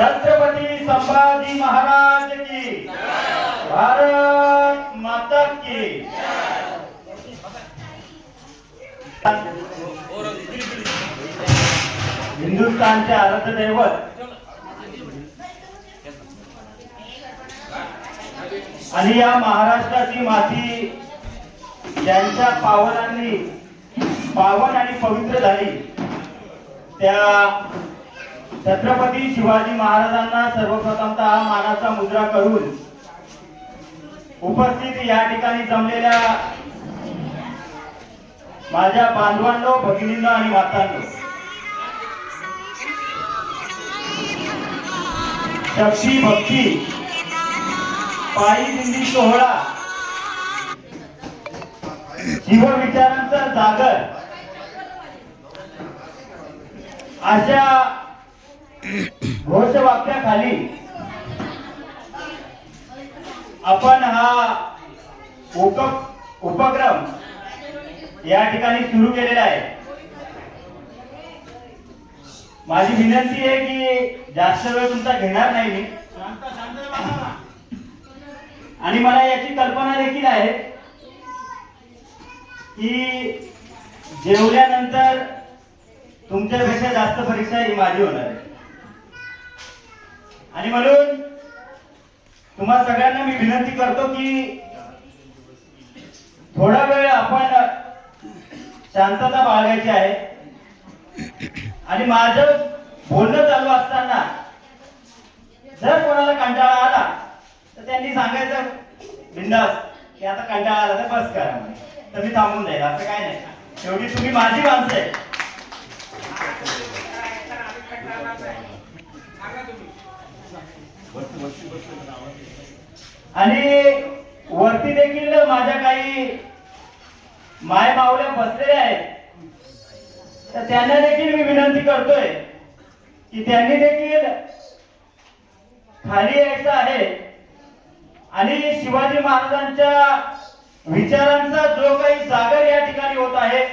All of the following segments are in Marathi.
छत्रपती संभाजी महाराज की, भारत माता की। हिंदुस्थानचे आराध्य दैवत आणि या महाराष्ट्राची माती ज्यांच्या पावलांनी पावन आणि पवित्र झाली त्या छत्रपती शिवाजी महाराजांना सर्वप्रथमतः मानाचा मुद्रा करून उपस्थित या ठिकाणी जमलेल्या माझ्या बांधवांनो, भगिनींनो आणि मातांनो, शक्ती भक्ती पायी दिंडी सोहळा शिवविचारांचा जागर अशा घोषवाक्याखाली आपण हा उपक्रम या ठिकाणी सुरू केलेला आहे। माझी विनंती आहे की जास्त वेळ तुमचा घेणार नाही मी, आणि मला याची कल्पना देखील आहे की जेवल्यानंतर तुमच्यापेक्षा जास्त परीक्षा ही माझी होणार आहे, आणि म्हणून तुम्हा सगळ्यांना मी विनंती करतो की थोडा वेळ आपण शांतता बाळगायची आहे, आणि माझं बोलणं चालू असताना जर कोणाला कंटाळा आला तर त्यांनी सांगायचं बिंदास की आता कंटाळा आला तर बस करा, तर मी थांबून जाईल, असं काय नाही। शेवटी तुम्ही माझी माणसं आहे। आणि वरती देखील माझ्या काही माय मावल्या बसलेल्या आहेत, तर त्यांना देखील मी विनंती करतोय की त्यांनी देखील खाली यायचं आहे आणि शिवाजी महाराजांच्या विचारांचा जो काही जागर या ठिकाणी होत आहे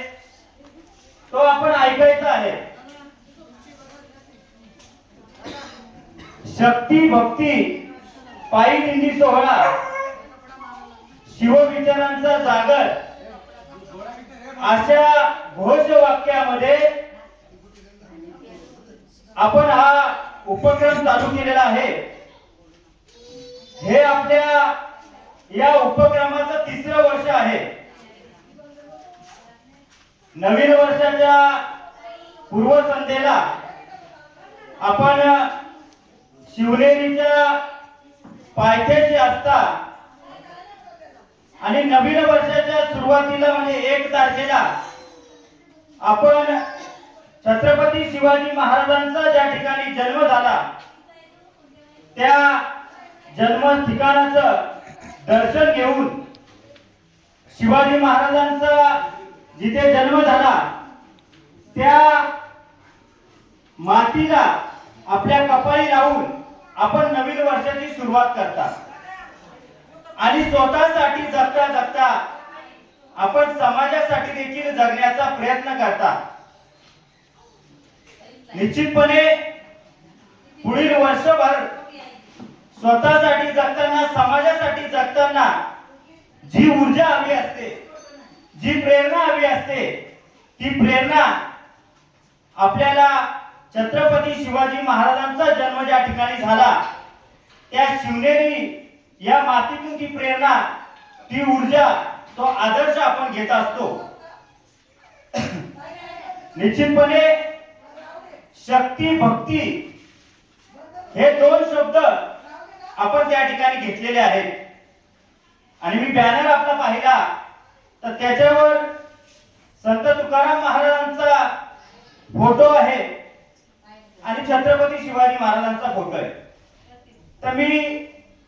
तो आपण ऐकायचा आहे। शक्ती भक्ती पायी दिंडी सोहळा शिवविचारांचा जागर अशा घोषवाक्यामध्ये आपण हा उपक्रम चालू केलेला आहे। हे आपल्या या उपक्रमाचं 3रं वर्ष आहे। नवीन वर्षाच्या पूर्वसंध्येला आपण शिवनेरीच्या पायथ्याशी असता आणि नवीन वर्षाच्या सुरुवातीला म्हणजे 1 तारखेला आपण छत्रपती शिवाजी महाराजांचा ज्या ठिकाणी जन्म झाला त्या जन्म ठिकाणाचं दर्शन घेऊन शिवाजी महाराजांचा जिथे जन्म झाला त्या मातीला आपल्या कपाळी लावून आपण नवीन वर्षाची सुरुवात करता, आणि स्वतःसाठी जगता जगता आपण समाजासाठी देखील जगण्याचा प्रयत्न करता। निश्चितपणे पुढील वर्षभर स्वतःसाठी जगताना, समाजासाठी जगताना जी ऊर्जा हवी असते, जी प्रेरणा हवी असते, ती प्रेरणा आपल्याला छत्रपती शिवाजी महाराजांचा जन्म ज्या ठिकाणी झाला त्या शिवनेरी या मातीतून ती प्रेरणा, ती ऊर्जा, तो आदर्श आपण घेत असतो। निश्चितपणे शक्ती भक्ती हे 2 शब्द आपण त्या ठिकाणी घेतलेले आहेत, आणि मी बॅनर आपला पाहिला तर त्याच्यावर संत तुकाराम महाराजांचा फोटो आहे आणि छत्रपती शिवाजी महाराजांचा फोटो आहे। तर मी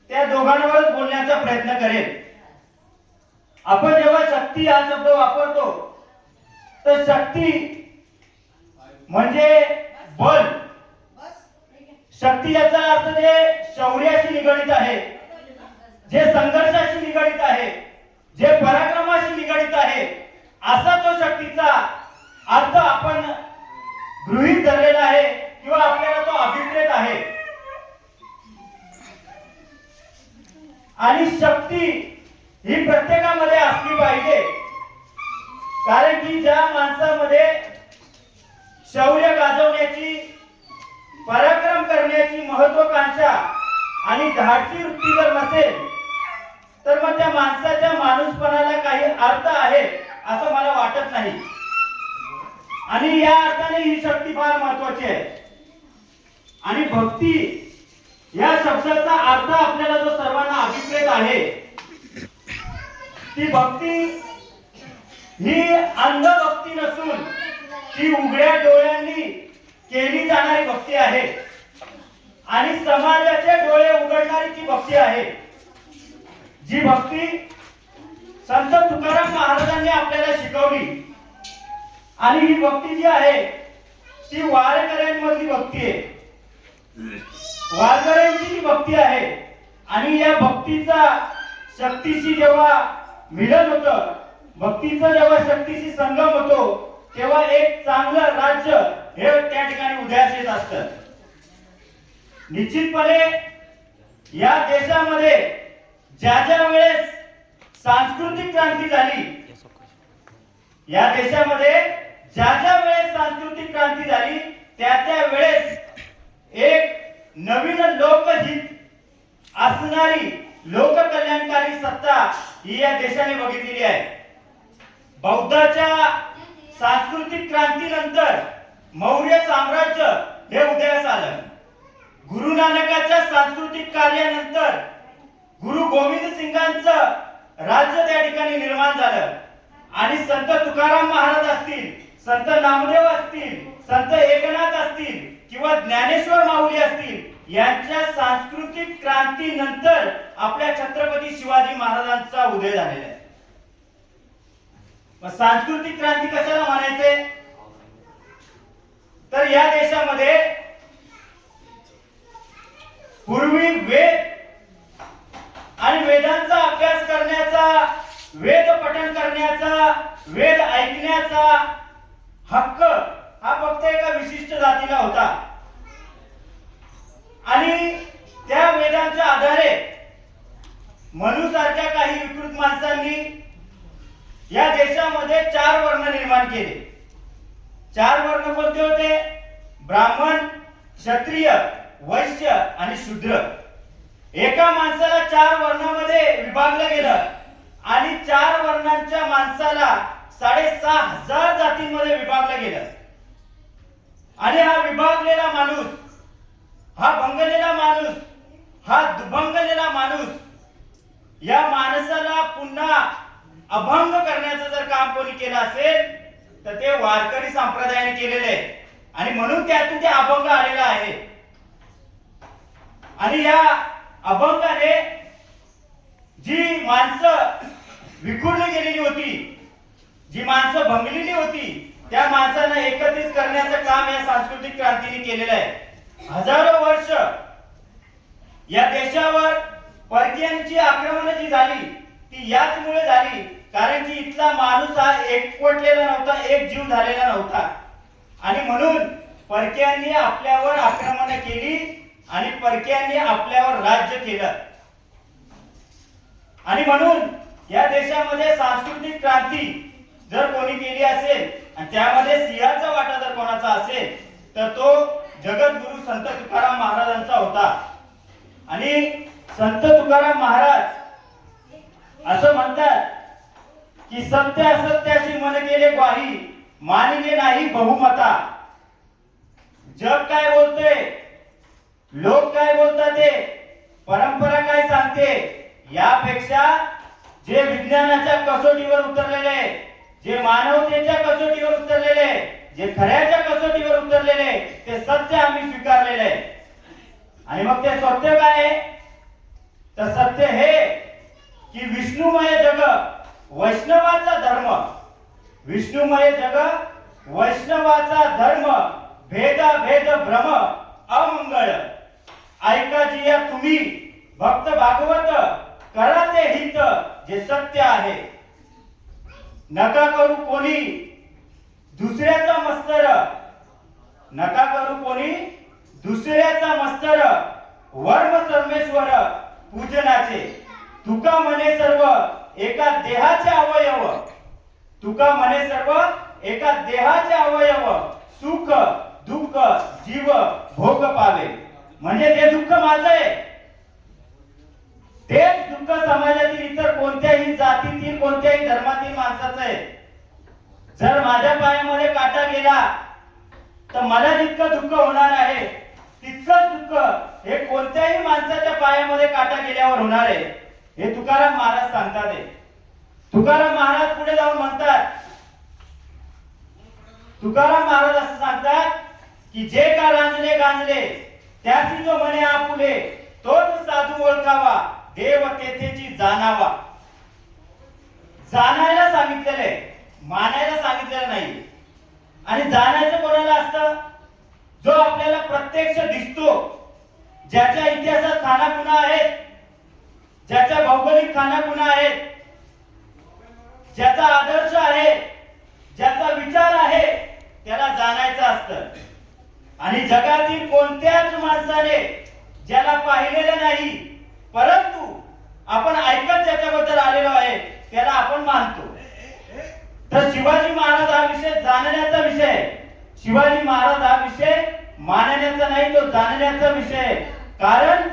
त्या दोघांवरच बोलण्याचा प्रयत्न करेन। आपण जेव्हा शक्ती हा शब्द वापरतो तर शक्ती म्हणजे बल, शक्ती याचा अर्थ जे शौर्याशी निगडित आहे, जे संघर्षाशी निगडित आहे, जे पराक्रमाशी निगडित आहे, असा तो शक्तीचा अर्थ आपण गृहीत धरलेला आहे किंवा आपल्याला तो अभिप्रेत आहे। आणि शक्ती ही प्रत्येकामध्ये असली पाहिजे. कारण की ज्या माणसामध्ये शौर्य गाजवण्याची, पराक्रम करण्याची महत्वाकांक्षा आणि धाडसी वृत्ती जर नसेल तर मग त्या माणसाच्या माणूसपणाला काही अर्थ आहे असं मला वाटत नाही. आणि या अर्थाने ही शक्ती फार महत्वाची आहे. आणि भक्ती या शब्दाचा अर्थ आपल्याला जो सर्वांना अभिप्रेत आहे, ती भक्ती ही अंध भक्ती नसून ती उघड्या डोळ्यांनी केली जाणारी भक्ती आहे आणि समाजाचे डोळे उघडणारी ती भक्ती आहे. जी भक्ती संत तुकाराम महाराजांनी आपल्याला शिकवली. आणि ही भक्ती जी आहे ती वारकऱ्यांमधली भक्ती आहे, वारकऱ्यांची ती भक्ती आहे. आणि या भक्तीचा शक्तीशी जेव्हा मिलन होतं, भक्तीचा जेव्हा शक्तीशी संगम होतो, तेव्हा एक चांगलं राज्य हे त्या ठिकाणी उदयास येत असतं. निश्चितपणे या देशामध्ये ज्या ज्या वेळेस सांस्कृतिक क्रांती झाली, या देशामध्ये ज्या ज्या वेळेस सांस्कृतिक क्रांती झाली, त्या त्या वेळेस एक नवीन लोकहित असणारी लोककल्याणकारी सत्ता ही या देशाने बघितलेली आहे. बौद्धाच्या सांस्कृतिक क्रांतीनंतर मौर्य साम्राज्य हे उदयास आलं. गुरु नानकाच्या सांस्कृतिक कार्यानंतर गुरु गोविंद सिंगांचं राज्य त्या ठिकाणी निर्माण झालं. आणि संत तुकाराम महाराज असतील, संत नामदेव असतील, संत एकनाथ असतील किंवा ज्ञानेश्वर माऊली असतील, यांच्या सांस्कृतिक क्रांतीनंतर आपल्या छत्रपती शिवाजी महाराजांचा उदय झालेला आहे. सांस्कृतिक क्रांती कशाला म्हणायचे, तर या देशामध्ये पूर्वी वेद आणि वेदांचा अभ्यास करण्याचा, वेद पठण करण्याचा, वेद ऐकण्याचा हक्क हा फक्त एका विशिष्ट जातीला होता. आणि त्या वेदांच्या आधारे मनुसारख्या काही विकृत माणसांनी या देशामध्ये 4 वर्ण निर्माण केले. 4 वर्ण कोणते होते? ब्राह्मण, क्षत्रिय, वैश्य आणि शूद्र. एका माणसाला 4 वर्णामध्ये विभागलं गेलं आणि 4 वर्णांच्या माणसाला 6,500 जातींमध्ये विभागलं गेलं. आणि हा विभागलेला माणूस, हा भंगलेला माणूस, हा दुभंगलेला माणूस, या माणसाला पुन्हा अभंग करण्याचं जर काम कोणी केलं असेल तर ते वारकरी संप्रदायाने केलेले आहे. आणि म्हणून त्यातून ते अभंग आलेला आहे. आणि या अभंगाने जी माणसं विखुरली गेलेली होती, जी माणसं भंगलेली होती, त्या माणसांना एकत्रित करण्याचं काम या सांस्कृतिक क्रांतीने केलेलं आहे. हजारो वर्ष या देशावर परकीयांची आक्रमण जी झाली ती याचमुळे झाली, कारण की इथला माणूस हा एकवटलेला नव्हता, एक जीव झालेला नव्हता. आणि म्हणून परकीयांनी आपल्यावर आक्रमण केली आणि परकीयांनी आपल्यावर राज्य केलं. आणि म्हणून या देशामध्ये सांस्कृतिक क्रांती जर कोणी केली असेल आणि त्यामध्ये सिंहाचा वाटा जर कोणाचा असेल तर तो जगद्गुरु संत तुकाराम महाराजांचा होता. आणि संत तुकाराम महाराज असं म्हणतात की सत्य असत्याची मन केले ग्वाही, मानिले नाही बहुमता. जग काय बोलते, लोक काय बोलतात, ते परंपरा काय सांगते, यापेक्षा जे विज्ञानाच्या कसोटीवर उतरलेले, जे मानवतेच्या कसोटीवर उतरलेले, जे खऱ्याच्या कसोटीवर उतरलेले, ते सत्य आम्ही स्वीकारलेले. आणि मग ते सत्य काय आहे, तर सत्य हे की विष्णुमय जग वैष्णवाचा धर्म, विष्णुमय जग वैष्णवाचा धर्म, भेदा भेद भ्रम अमंगळ. ऐका जिया तुम्ही भक्त भागवत, करा ते हित जे सत्य आहे. नका करू कोणी दुसऱ्याचा मस्तर, नका करू कोणी दुसऱ्याचा मस्तर, वर्म सर्मेश्वर पूजनाचे. तुका म्हणे सर्व एका देहाचे अवयव, तुका म्हणे सर्व एका देहाचे अवयव, सुख दुःख जीव भोग पावे. म्हणजे ते दुःख माझं आहे, तेच दुःख समाजातील इतर कोणत्याही जातीतील कोणत्याही धर्मातील माणसाचं आहे. जर माझ्या पायामध्ये काटा गेला तर मला जितकं दुःख होणार आहे तितकंच दुःख हे कोणत्याही माणसाच्या पायामध्ये काटा गेल्यावर होणार आहे. हे तुकाराम महाराज सांगतात. तुकाराम महाराज पुढे जाऊन म्हणतात, तुकाराम महाराज असं सांगतात की जे का रांजले गांजले त्याची जो म्हणे आपुले, तोच साधू ओळखावा देव तेथेची जाणावा. जाणायला सांगितलेले, मानायला सांगितलेलं नाही. आणि जाणायचं कोणाला असतं? जो आपल्याला प्रत्यक्ष दिसतो, ज्याच्या इतिहासात खानाखुणा आहेत, ज्याच्या भौगोलिक खानाखुणा आहेत, ज्याचा आदर्श आहे, ज्याचा विचार आहे, त्याला जाणायचं असतं. आणि जगातील कोणत्याच माणसाने ज्याला पाहिलेलं नाही परंतु आपण ऐकत ज्याच्याबद्दल आलेलो आहे त्याला आपण मानतो. तर शिवाजी महाराज हा विषय जाणण्याचा विषय आहे. शिवाजी महाराज हा विषय मानण्याचा नाही, तो जाणण्याचा विषय आहे. कारण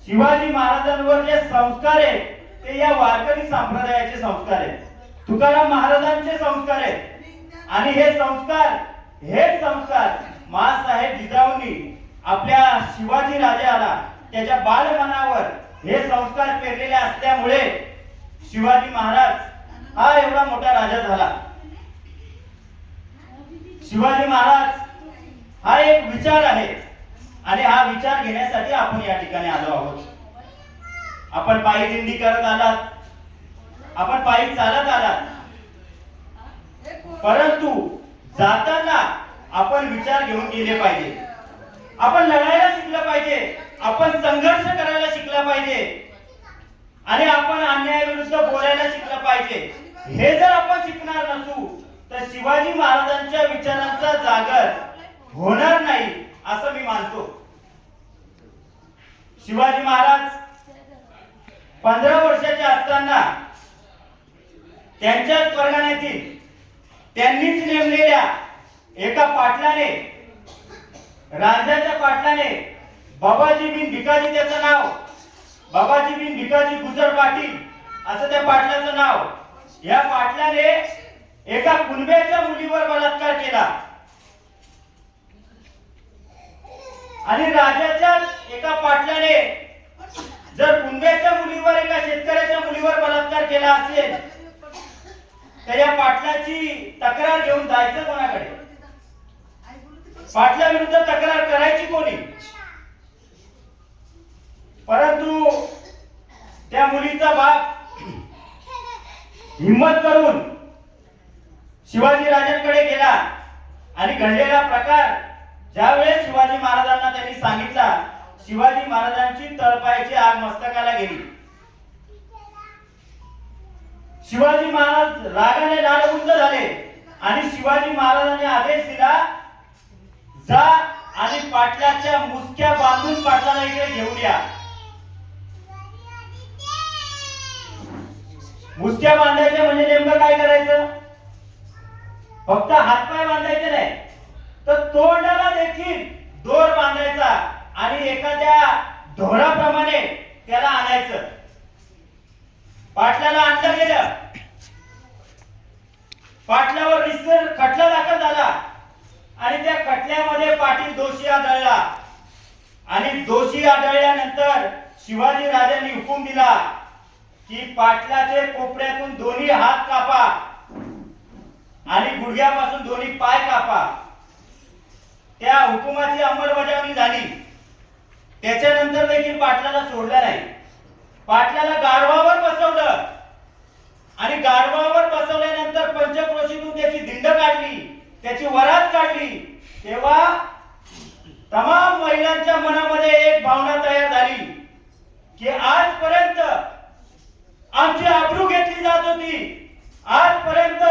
शिवाजी महाराजांवर जे संस्कार आहेत ते या वारकरी संप्रदायाचे संस्कार आहेत, तुकाराम महाराजांचे संस्कार आहेत. आणि हे संस्कार महासाहेब जिजाऊंनी आपल्या शिवाजी राजाला त्याच्या बालमनावर हे संस्कार पेरलेले असल्यामुळे शिवाजी महाराज हा एवढा मोठा राजा झाला. शिवाजी महाराज हा एक विचार आहे आणि हा विचार घेण्यासाठी आपण या ठिकाणी आलो आहोत. आपण पायी दिंडी करत आलात, आपण पायी चालत आलात, परंतु जाताना आपण विचार घेऊन गेले पाहिजे. आपण लढायला शिकलं पाहिजे, आपण संघर्ष करायला शिकला पाहिजे आणि आपण अन्यायाविरुद्ध बोलायला शिकलं पाहिजे. हे जर आपण शिकणार नसू तर शिवाजी महाराजांच्या विचारांचा जागर होणार नाही असं मी मानतो. शिवाजी महाराज 15 वर्षाचे असताना त्यांच्याच परगण्यातील त्यांनीच नेमलेल्या एका पाटलाने, राजाच्या पाटलाने, बाबाजी बिन भिकाजी त्याचं नाव, बाबाजी बिन भिकाजी गुजर पाटील असं त्या पाटलाचं नाव, या पाटलाने एका कुणब्याच्या मुलीवर बलात्कार केला. आणि राजाच्या एका पाटलाने जर कुणब्याच्या मुलीवर, एका शेतकऱ्याच्या मुलीवर बलात्कार केला असेल तर या पाटलाची तक्रार घेऊन जायचं कोणाकडे? पाटला विरुद्ध तक्रार करायची कोणी? परंतु त्या मुलीचा बाप हिम्मत करून शिवाजी राजांकडे गेला आणि घडलेला प्रकार ज्यावेळेस शिवाजी महाराजांना त्यांनी सांगितला, शिवाजी महाराजांची तळपायाची आग मस्तकाला गेली. शिवाजी महाराज रागाने लालबुंद झाले आणि शिवाजी महाराजांनी आदेश दिला, जा आणि पाटलाच्या मुसक्या बांधून पाटलाला इकडे घेऊन या. मुसक्या बांधायच्या म्हणजे नेमकं काय करायचं? फक्त हातपाय बांधायचे नाही तर तोंडाला देखील दोर बांधायचा आणि एखाद्या ढोराप्रमाणे त्याला आणायचं. पाटलाला आणलं गेलं, पाटलावर रिसर खटला दाखल झाला आणि त्या खटल्यामध्ये पाटील दोषी आढळला. आणि दोषी आढळल्यानंतर शिवाजी राजांनी हुकूम दिला की पाटलाचे कोपऱ्यातून दोन्ही हात कापा आणि गुडघ्यापासून दोन्ही पाय कापा. त्या हुकुमाची अंमलबजावणी झाली. त्याच्यानंतर देखील पाटलाला सोडलं नाही. पाटलाला गाढवावर बसवलं आणि गाढवावर बसवल्यानंतर पंचक्रोशीतून त्याची दिंड काढली, त्याची वरात काढली. तेव्हा तमाम महिलांच्या मनामध्ये एक भावना तयार झाली की आजपर्यंत आमची आबरू घेतली जात होती, आजपर्यंत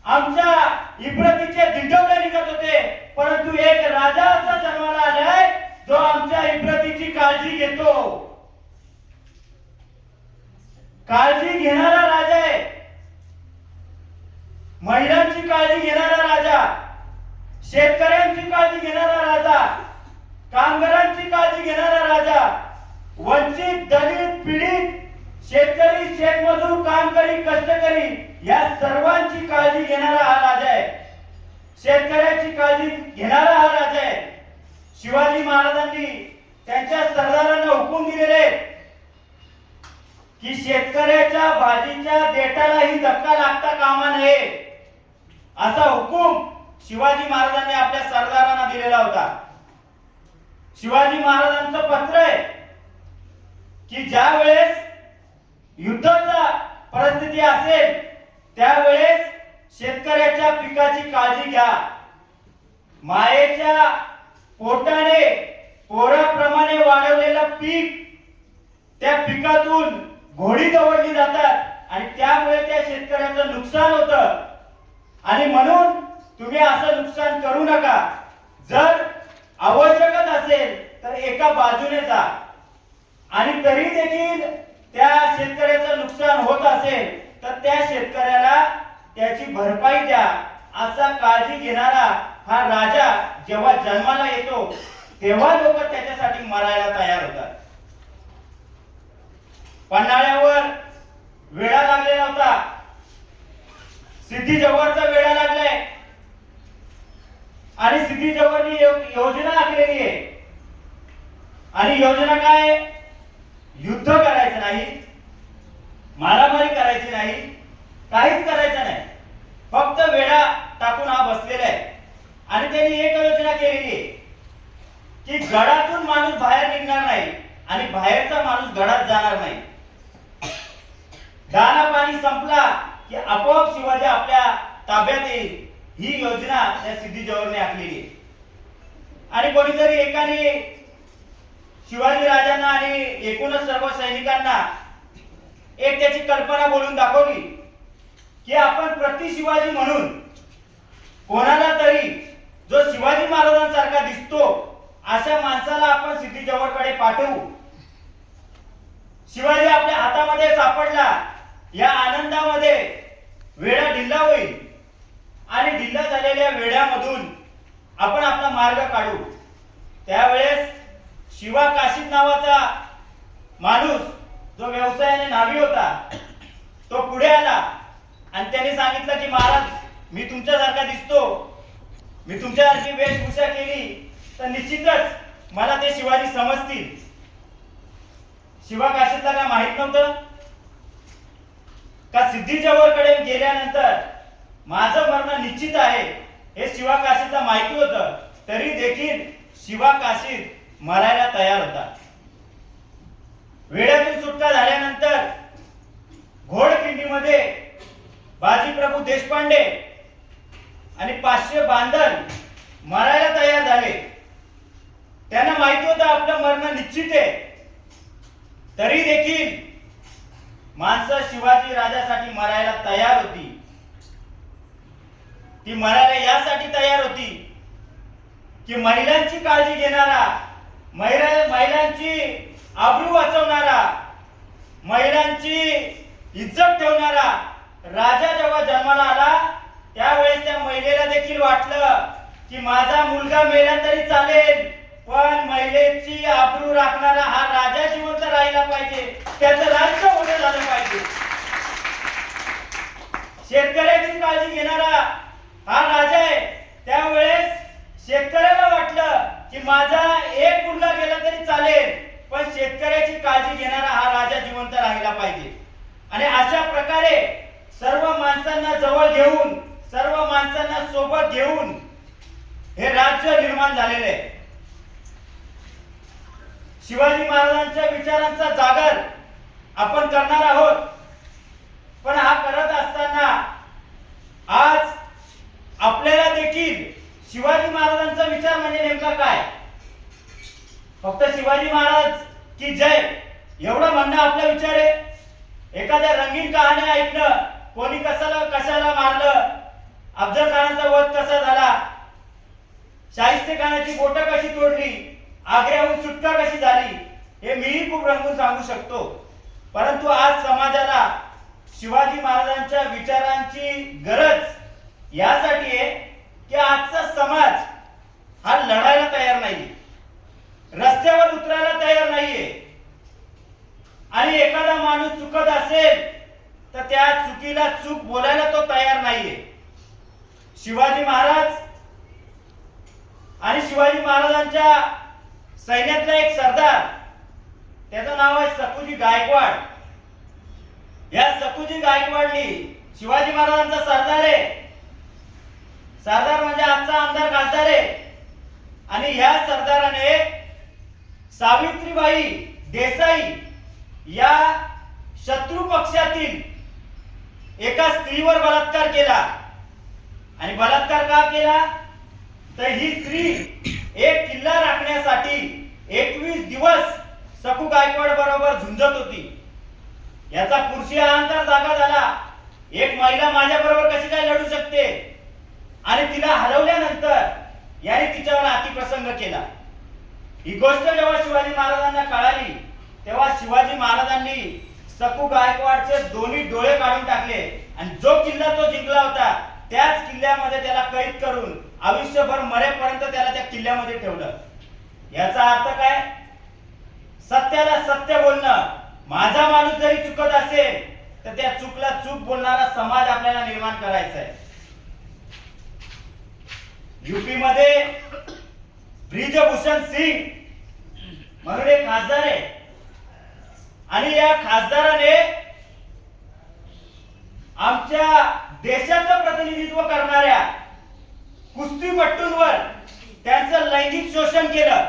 आमच्या इब्रतीचे दिंडवले निघत होते, परंतु एक राजा असा जन्माला आलाय जो आमच्या इब्रतीची काळजी घेतो. काळजी घेणारा राजा आहे, महिलांची काळजी घेणारा राजा, शेतकऱ्यांची काळजी घेणारा राजा, कामगारांची काळजी घेणारा राजा, वंचित, दलित, पीडित, शेतकरी, शेतमजूर, कामकरी, कष्टकरी या सर्वांची काळजी घेणारा हा राजा आहे. शेतकऱ्याची काळजी घेणारा हा राजा आहे. शिवाजी महाराजांनी त्यांच्या सरदारांना हुकूम दिलेले की शेतकऱ्याच्या भाजीच्या देठालाही धक्का लागता कामा नये, असा हुकूम शिवाजी महाराजांनी आपल्या सरदारांना दिलेला होता. शिवाजी महाराजांचं पत्र आहे की ज्या वेळेस युद्धाचा परिस्थिती असेल त्यावेळेस शेतकऱ्याच्या पिकाची काळजी घ्या. मायेच्या पोटाने पोराप्रमाणे वाढवलेलं पीक, त्या पिकातून घोडी दवडली जातात आणि त्यामुळे त्या शेतकऱ्याचं नुकसान होतं. आणि म्हणून तुम्ही असं नुकसान करू नका. जर आवश्यकच असेल तर एका बाजूने जा आणि तरी देखील त्या शेतकऱ्याचं नुकसान होत असेल तर त्या शेतकऱ्याला त्याची भरपाई द्या. असा काळजी घेणारा हा राजा जेव्हा जन्माला येतो तेव्हा लोक त्याच्यासाठी मरायला तयार होतात. पन्हाळ्यावर वेढा लागलेला होता, सिद्धी जव्हारचा वेढा लागलाय आणि सिद्धी जव्हारनी योजना आखलेली आहे. आणि योजना काय? युद्ध करायचं नाही, मारामारी करायची नाही, काहीच करायचं नाही, फक्त वेढा टाकून हा बसलेला आहे. आणि त्यांनी एक योजना केलेली आहे की गडातून माणूस बाहेर निघणार नाही आणि बाहेरचा माणूस गडात जाणार नाही. दाना पाणी संपला की आपोआप शिवाजी आपल्या ताब्यात येईल, ही योजना त्या सिद्धी जव्हारने आखलेली आहे. आणि कोणीतरी एकाने शिवाजी राजांना आणि एकूणच सर्व सैनिकांना एक त्याची कल्पना बोलून दाखवली की आपण प्रति शिवाजी म्हणून कोणाला तरी जो शिवाजी महाराजांसारखा दिसतो अशा माणसाला आपण सिद्धी जव्हारकडे पाठवू. शिवाजी आपल्या हातामध्ये सापडला, या आनंदामध्ये वेढा ढिल्ला होईल आणि ढिल्ला झालेल्या वेढ्यामधून आपण आपला मार्ग काढू. त्यावेळेस शिवा काशीद नावाचा माणूस जो व्यवसायाने नावी होता तो पुढे आला आणि त्याने सांगितलं की महाराज, मी तुमच्यासारखा दिसतो, मी तुमच्यासारखी वेशभूषा केली तर निश्चितच मला ते शिवाजी समजतील. शिवा काशीदला काय माहित नव्हतं का सिद्धी जव्हारकडे गेल्यानंतर माझं मरण निश्चित आहे हे शिवा काशीदला माहिती होतं. तरी देखील शिवा काशीद मरायला तयार होता. वेड्यातून सुटका झाल्यानंतर घोडखिंडीमध्ये बाजीप्रभू देशपांडे आणि 500 बांधल मरायला तयार झाले. त्यांना माहिती होतं आपलं मरण निश्चित आहे. तरी देखील माणसं शिवाजी राजासाठी मरायला तयार होती. ती मरायला यासाठी तयार होती की महिलांची काळजी घेणारा, महिलांची आबरू वाचवणारा, महिलांची इज्जत ठेवणारा राजा जेव्हा जन्माला आला त्यावेळेस त्या महिलेला देखील वाटलं की माझा मुलगा मेला तरी चालेल, पण महिलेची आबरू राखणारा हा राजा जिवंत राहिला पाहिजे, त्याचं राज्य मोठं झालं पाहिजे. शेतकऱ्याची काळजी घेणारा हा राजा आहे. त्यावेळेस शेतकऱ्याला वाटलं की माझा एक मुलगा गेला तरी चालेल, पण शेतकऱ्याची काळजी घेणारा हा राजा जिवंत राहिला पाहिजे. आणि अशा प्रकारे सर्व माणसांना जवळ घेऊन, सर्व माणसांना सोबत घेऊन हे राज्य निर्माण झालेले आहे. शिवाजी महाराजांच्या विचारांचा जागर आपण करणार आहोत. पण हा करत असताना आज आपल्याला देखील शिवाजी महाराजांचा विचार म्हणजे नेमका काय? फक्त शिवाजी महाराज की जय एवढं म्हणणं आपला विचार आहे? एखाद्या रंगीन कहाणी ऐकणं, कोणी कशाला मारलं, अफजल खानाचा वध कसा झाला, शाहिस्ते खानाची बोटं कशी तोडली, आग्र्याहून सुटका कशी झाली, हे मीही खूप रंगून सांगू शकतो. परंतु आज समाजाला शिवाजी महाराजांच्या विचारांची गरज यासाठी आहे की आजचा समाज हा लढायला तयार नाही, रस्त्यावर उतरायला तयार नाहीये आणि एखादा माणूस चुकत असेल तर त्या चुकीला चूक बोलायला तो तयार नाहीये. शिवाजी महाराज आणि शिवाजी महाराजांच्या सैन्यातला एक सरदार, त्याचं नाव आहे सखुजी गायकवाड. या सखुजी गायकवाडनी शिवाजी महाराजांचा सरदार आहे, सरदार म्हणजे आजचा आमदार खासदार आहे. आणि या सरदाराने सावित्रीबाई देसाई या शत्रू पक्षातील एका स्त्रीवर बलात्कार केला. आणि बलात्कार का केला तर ही स्त्री एक किल्ला राखण्यासाठी 21 दिवस सकू गायकवाड बरोबर झुंजत होती. याचा पुरुषी अहंकार जागा झाला. एक महिला माझ्या बरोबर कशी काय लढू शकते, आणि तिला हरवल्यानंतर याने तिच्यावर अतिप्रसंग केला. ही गोष्ट जेव्हा शिवाजी महाराजांना कळाली तेव्हा शिवाजी महाराजांनी सकू गायकवाडचे दोन्ही डोळे काढून टाकले आणि जो किल्ला तो जिंकला होता त्याच किल्ल्यामध्ये त्याला कैद करून आयुष्यभर मरेपर्यंत त्याला त्या किल्ल्यामध्ये ठेवलं. याचा अर्थ काय? सत्याला सत्य बोलणं. माझा माणूस जरी चुकत असेल तर त्या चुकला चूक बोलणारा समाज आपल्याला निर्माण करायचा आहे. यूपी मध्ये ब्रिजभूषण सिंग म्हणून एक खासदार आहे आणि या खासदाराने आमच्या देशाचं प्रतिनिधित्व करणाऱ्या कुस्तीपटूंवर त्यांचं लैंगिक शोषण केलं,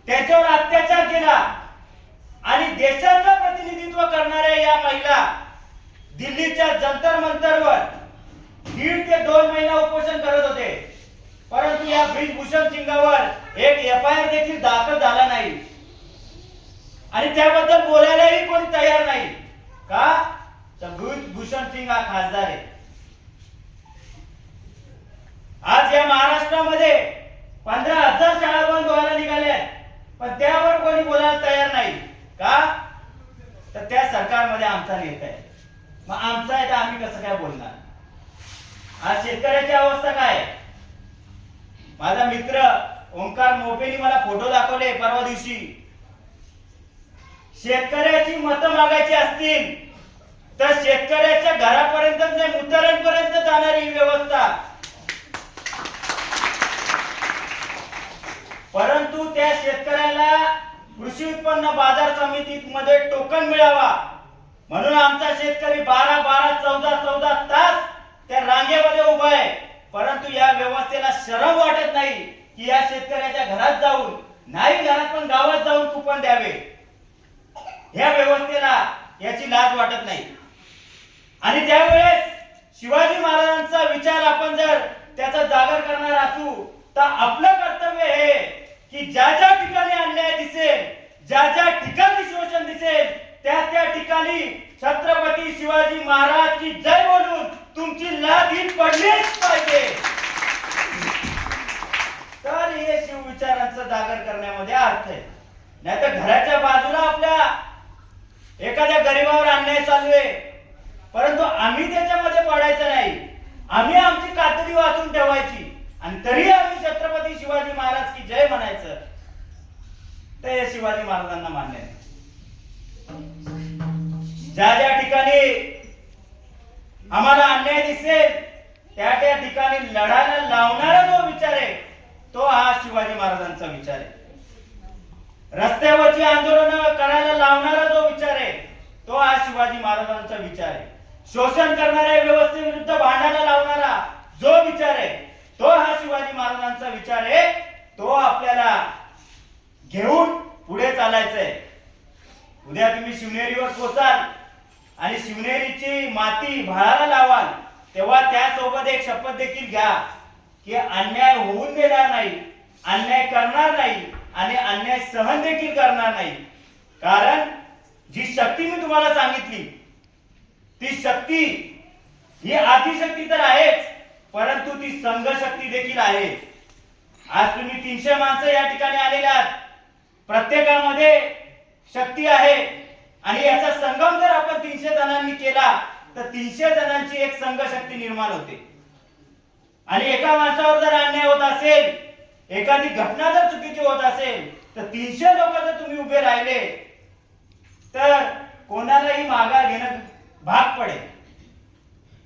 त्याच्यावर अत्याचार केला आणि देशाचं प्रतिनिधित्व करणाऱ्या या महिला दिल्लीच्या जंतर मंतरवर 1.5 ते 2 महिना उपोषण करत होते. परंतु या ब्रिजभूषण सिंगावर एक एफआयआर देखील दाखल झाला नाही आणि त्याबद्दल बोलायलाही कोणी तयार नाही. का? तर ब्रिजभूषण सिंग हा खासदार आहे. आज या महाराष्ट्रामध्ये 15,000 शाळा बंद व्हायला निघाल्या, पण त्यावर कोणी बोलायला तयार नाही. का? तर त्या सरकारमध्ये आमचा नेता आहे. मग आमचा आहे तर आम्ही कसं काय बोलणार? आज शेतकऱ्याची अवस्था काय? माझा मित्र ओंकार मोपेनी मला फोटो दाखवले परवा दिवशी. शेतकऱ्याची मतं मागायची असतील तर शेतकऱ्याच्या घरापर्यंतच नाही, मुतारांपर्यंत जाणारी व्यवस्था. परंतु त्या शेतकऱ्याला कृषी उत्पन्न बाजार समितीमध्ये टोकन मिळावा म्हणून आमचा शेतकरी 12-12, 14-14 तास त्या रांगेमध्ये उभा आहे. परंतु या व्यवस्थेला शरम वाटत नाही की या शेतकऱ्याच्या घरात जाऊन, नाही घरात पण गावात जाऊन कुपन द्यावे. या व्यवस्थेला याची लाज वाटत नाही. आणि त्यावेळेस शिवाजी महाराजांचा विचार आपण जर त्याचा जागर करणार असू तर आपलं कर्तव्य हे की ज्या ज्या ठिकाणी अन्याय दिसेल, ज्या ज्या ठिकाणी शोषण दिसेल त्या त्या ठिकाणी छत्रपती शिवाजी महाराज की जय बोलून तुमची लाद ही पडलीच पाहिजे. तर हे शिवविचारांचा जागर करण्यामध्ये अर्थ आहे. नाहीतर घराच्या बाजूला आपल्या एखाद्या गरीबावर अन्याय चालू आहे परंतु आम्ही त्याच्यामध्ये पडायचं नाही. आम्ही आमची कातडी वाचून ठेवायची आणि तरी आम्ही छत्रपती शिवाजी महाराज की जय म्हणायचं. ते शिवाजी महाराजांना मान्य आहे. ज्या ज्या ठिकाणी आम्हाला अन्याय दिसेल त्या त्या ठिकाणी लढायला लावणारा जो विचार आहे तो हा शिवाजी महाराजांचा विचार आहे. रस्त्यावरची आंदोलन करायला लावणारा जो विचार आहे तो हा शिवाजी महाराजांचा विचार आहे. शोषण करणाऱ्या व्यवस्थेविरुद्ध भांडायला लावणारा जो विचार आहे तो हा शिवाजी महाराजांचा विचार आहे. तो आपल्याला घेऊन पुढे चालायचं आहे. उद्या तुम्ही शिवनेरीवर पोचाल आणि शिवनेरीची माती भाळाला लावाल तेव्हा त्यासोबत एक शपथ देखील घ्या की अन्याय होऊन देणार नाही, अन्याय करणार नाही आणि अन्याय सहन देखील करणार नाही. कारण जी शक्ती मी तुम्हाला सांगितली ती शक्ती ही आदिशक्ती तर आहेच परंतु ती संघ शक्ती देखील आहे. आज तुम्ही 300 माणसं या ठिकाणी आलेले आहात. प्रत्येकामध्ये शक्ती आहे आणि याचा संगम जर आपण 300 जणांनी केला तर 300 जणांची एक संघ शक्ती निर्माण होते. आणि एका माणसावर जर अन्याय होत असेल, एखादी घटना जर चुकीची होत असेल तर 300 लोक जर तुम्ही उभे राहिले तर कोणालाही माघार घेणं भाग पडेल.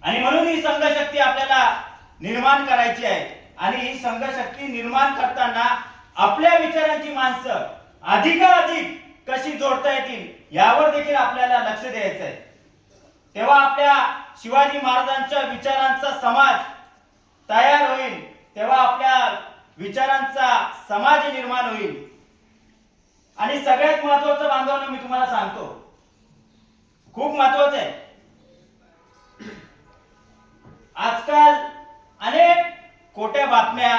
आणि म्हणून ही संघशक्ती आपल्याला निर्माण करायची आहे. आणि ही संघशक्ती निर्माण करताना आपल्या विचारांची माणसं अधिकाधिक कशी जोडता येतील यावर देखील आपल्याला लक्ष द्यायचं आहे. तेव्हा आपल्या शिवाजी महाराजांच्या विचारांचा समाज तयार होईल, तेव्हा आपल्या विचारांचा समाज निर्माण होईल. आणि सगळ्यात महत्वाचं बांधवांनो मी तुम्हाला सांगतो, खूप महत्वाचं आहे. आजकाल अनेक खोट्या बातम्या,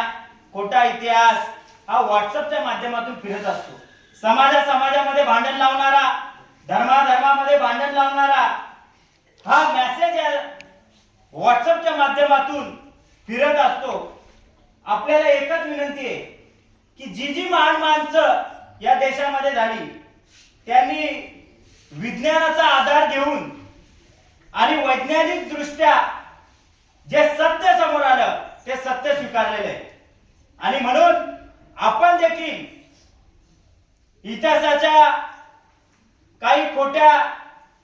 खोटा इतिहास हा व्हॉट्सअपच्या माध्यमातून फिरत असतो. समाजामध्ये भांडण लावणारा, धर्मामध्ये भांडण लावणारा हा मेसेज व्हॉट्सअपच्या माध्यमातून फिरत असतो. आपल्याला एकच विनंती आहे की जी महान माणसं या देशामध्ये झाली त्यांनी विज्ञानाचा आधार घेऊन आणि वैज्ञानिक दृष्ट्या जे सत्य समोर आलं ते सत्य स्वीकारलेले आहे. आणि म्हणून आपण देखील इतिहासाच्या काही खोट्या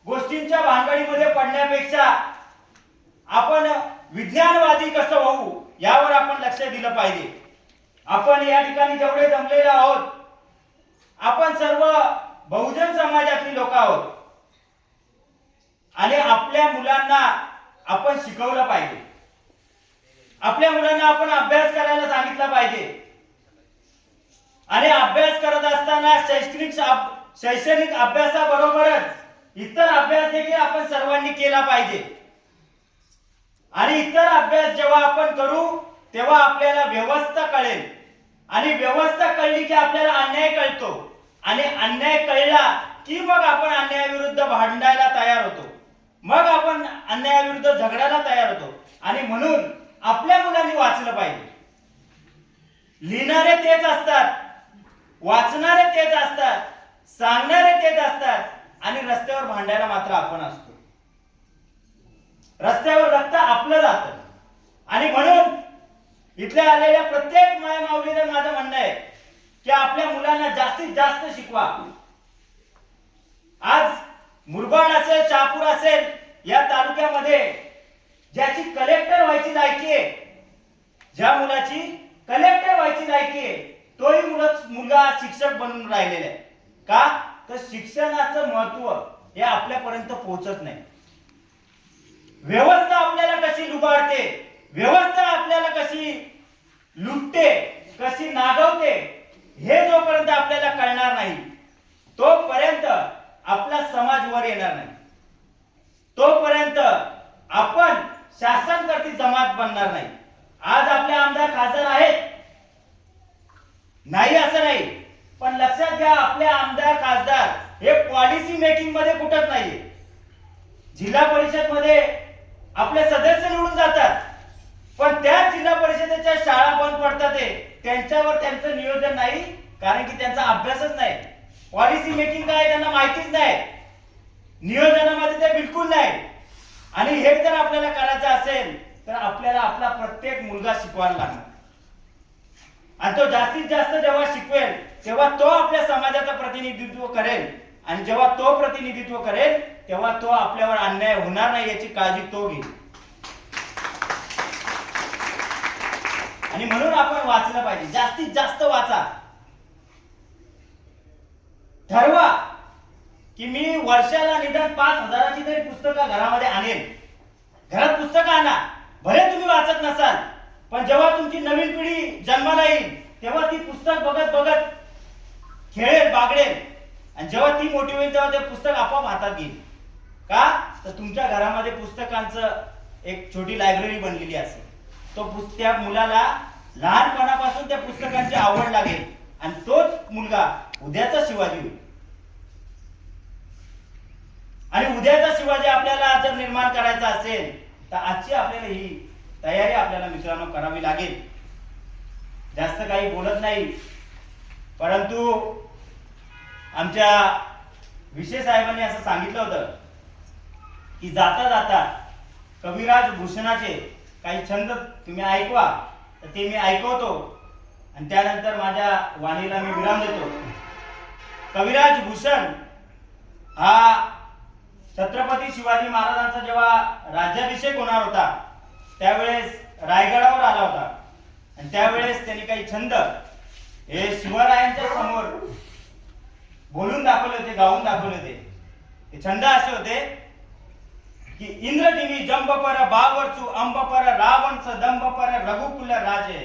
गोष्टींच्या भानगडीमध्ये पडण्यापेक्षा आपण विज्ञानवादी कसं होऊ यावर आपण लक्ष दिलं पाहिजे. आपण या ठिकाणी जेवढे जमलेले आहोत आपण सर्व बहुजन समाजातली लोक आहोत आणि आपल्या मुलांना आपण शिकवलं पाहिजे. आपल्या मुलांना आपण अभ्यास करायला सांगितलं पाहिजे. आणि अभ्यास करत असताना शैक्षणिक अभ्यासाबरोबरच इतर अभ्यास देखील आपण सर्वांनी केला पाहिजे. आणि इतर अभ्यास जेव्हा आपण करू तेव्हा आपल्याला व्यवस्था कळेल. आणि व्यवस्था कळली की आपल्याला अन्याय कळतो. आणि अन्याय कळला की मग आपण अन्यायाविरुद्ध भांडायला तयार होतो. मग आपण अन्यायाविरुद्ध झगडायला तयार होतो. आणि म्हणून आपल्या मुलांनी वाचलं पाहिजे. लिहिणारे तेच असतात, वाचणारे तेच असतात, सांगणारे तेच असतात आणि रस्त्यावर भांडायला मात्र आपण असतो. रस्त्यावर रक्त आपलं जातं. आणि म्हणून इथल्या आलेल्या प्रत्येक मायमाऊलीला माझं म्हणणं आहे की आपल्या मुलांना जास्तीत जास्त शिकवा. आज मुरबाड असेल, शहापूर असेल या तालुक्यामध्ये ज्याची कलेक्टर व्हायची लायकी आहे, ज्या मुलाची कलेक्टर व्हायची लायकी आहे तोही मुलगा शिक्षक बनून राहिलेला आहे. का तर शिक्षणाचं महत्व हे आपल्यापर्यंत पोहोचत नाही. व्यवस्था आपल्याला कशी लुबाडते, व्यवस्था आपल्याला कशी लुटते, कशी नागवते हे जोपर्यंत आपल्याला कळणार नाही तोपर्यंत आपला समाज वर येणार नाही. तोपर्यंत आपण शासनकर्ती जमात बनणार नाही. आज आपले आमदार खासदार आहेत नाही असं नाही, पण लक्षात घ्या आपले आमदार खासदार हे पॉलिसी मेकिंग मध्ये कुठंच नाहीये. जिल्हा परिषद मध्ये आपले सदस्य निवडून जातात पण त्या जिल्हा परिषदेच्या शाळा बंद पडतात त्यांच्यावर त्यांचं नियोजन नाही, कारण की त्यांचा अभ्यासच नाही. पॉलिसी मेकिंग काय त्यांना माहितीच नाही, नियोजनामध्ये ते बिलकुल नाही. आणि हे जर आपल्याला करायचं असेल तर आपल्याला आपला प्रत्येक मुलगा शिकवायला लागणार. आणि तो जास्तीत जास्त जेव्हा शिकवेल तेव्हा तो आपल्या समाजाचं प्रतिनिधित्व करेल. आणि जेव्हा तो प्रतिनिधित्व करेल तेव्हा तो आपल्यावर अन्याय होणार नाही याची काळजी तो घेईल. आणि म्हणून आपण वाचलं पाहिजे, जास्तीत जास्त वाचा. ठरवा की मी वर्षाला निदान 5,000ची तरी पुस्तकं घरामध्ये आणेल. घरात पुस्तकं आणा, भले तुम्ही वाचत नसाल पण जेव्हा तुमची नवीन पिढी जन्माला येईल तेव्हा ती पुस्तक बघत बघत खेळेल, बागडेल. आणि जेव्हा ती मोठी होईल तेव्हा ते पुस्तक आपोआप हातात घेईल. का तर तुमच्या घरामध्ये पुस्तकांचं एक छोटी लायब्ररी बनलेली असेल. त्या मुलाला लहानपणापासून त्या पुस्तकांची आवड लागेल आणि तोच मुलगा उद्याचा शिवाजी होईल. आणि उद्याचा शिवाजी आपल्याला जर निर्माण करायचा असेल तर आजची आपल्याला ही तयारी आपल्याला मित्रांनो करावी लागेल. जास्त काही बोलत नाही, परंतु आमच्या विशे साहेबांनी असं सांगितलं होतं की जाता जाता कविराज भूषणाचे काही छंद तुम्ही ऐकवा, तर ते मी ऐकवतो आणि त्यानंतर माझ्या वाणीला मी विराम देतो. कविराज भूषण हा छत्रपती शिवाजी महाराजांचा जेव्हा राज्याभिषेक होणार होता त्यावेळेस रायगडावर आला होता आणि त्यावेळेस त्यांनी काही छंद हे शिवरायांच्या समोर बोलून दाखवले होते, गाऊन दाखवले होते. हे छंद असे होते की इंद्रजिनी जंब पर बावरचू अंब पर रावणच दंब पर रघुकुल राजे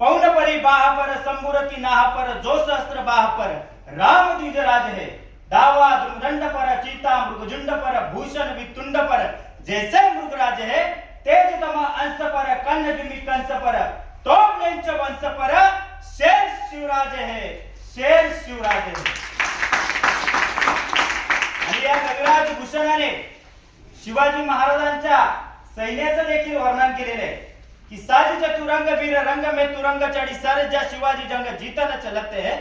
पौन परी बाह पर संबुरती नाह पर जो सहस्त्र बाह पर राम द्विज राज है दावा दंड पर चीता मृगजुंड पर भूषण वितुंड पर जैसे मृगराज है तेज तम अंश पर कन्न जिमी कंस पर तोम लेंच वंश पर शेर शिवराज है, शेर शिवराज है. आणि या कविराज भूषणाने शिवाजी महाराजांच्या सैन्याचं देखील वर्णन केलेलं आहे की साज चतुरंग वीर रंग में तुरंग चढ़ी सर जा शिवाजी जंग जीतन चलते हैं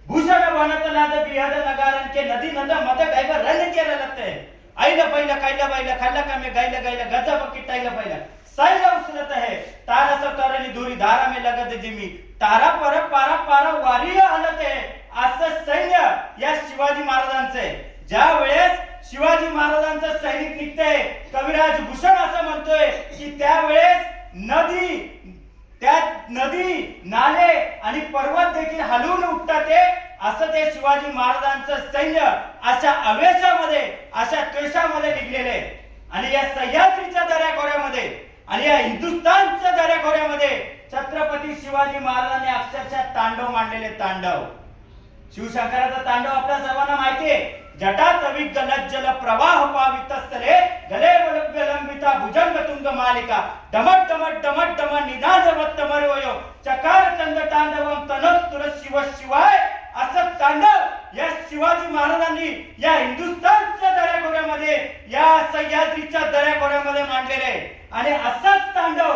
भूषण बनत नाद बिहद नगारन के नदी नद मद गैब रन के रलते हैं आइल बैल कैल बैल खल्ल कमे गैल गैल गजब किटाइल बैल सैल उसलत है तारा सतरनी दूरी धारा में लगत जिमी तारा पर पारा पारा वारी हलत है. असं सैन्य या शिवाजी महाराजांचे. ज्या वेळेस शिवाजी महाराजांचं सैनिक निघतंय कविराज भूषण असं म्हणतोय की त्यावेळेस नदी नाले आणि पर्वत देखील हलून उठतात ते असं ते शिवाजी महाराजांचं सैन्य अशा आवेशामध्ये अशा त्वेषामध्ये निघलेले. आणि या सह्याद्रीच्या दऱ्याखोऱ्यामध्ये आणि या हिंदुस्थानच्या दऱ्याखोऱ्यामध्ये छत्रपती शिवाजी महाराजांनी अक्षरशः तांडव मांडलेले. तांडव शिवशंकराचा तांडव आपल्या सर्वांना माहिती आहे. जटात विगलज्जल प्रवाह पावितस्थले गले लंबिता भुजंग तुंग मालिका डमट डमट डमट डम निनादवत्त मरवयो चकार चंद तांडवम तनोत्तुर शिव शिवाय. असं तांडव या शिवाजी महाराजांनी या हिंदुस्थानच्या दऱ्याखोऱ्यामध्ये या सह्याद्रीच्या दऱ्याखोऱ्यामध्ये मांडलेले. आणि असंच तांडव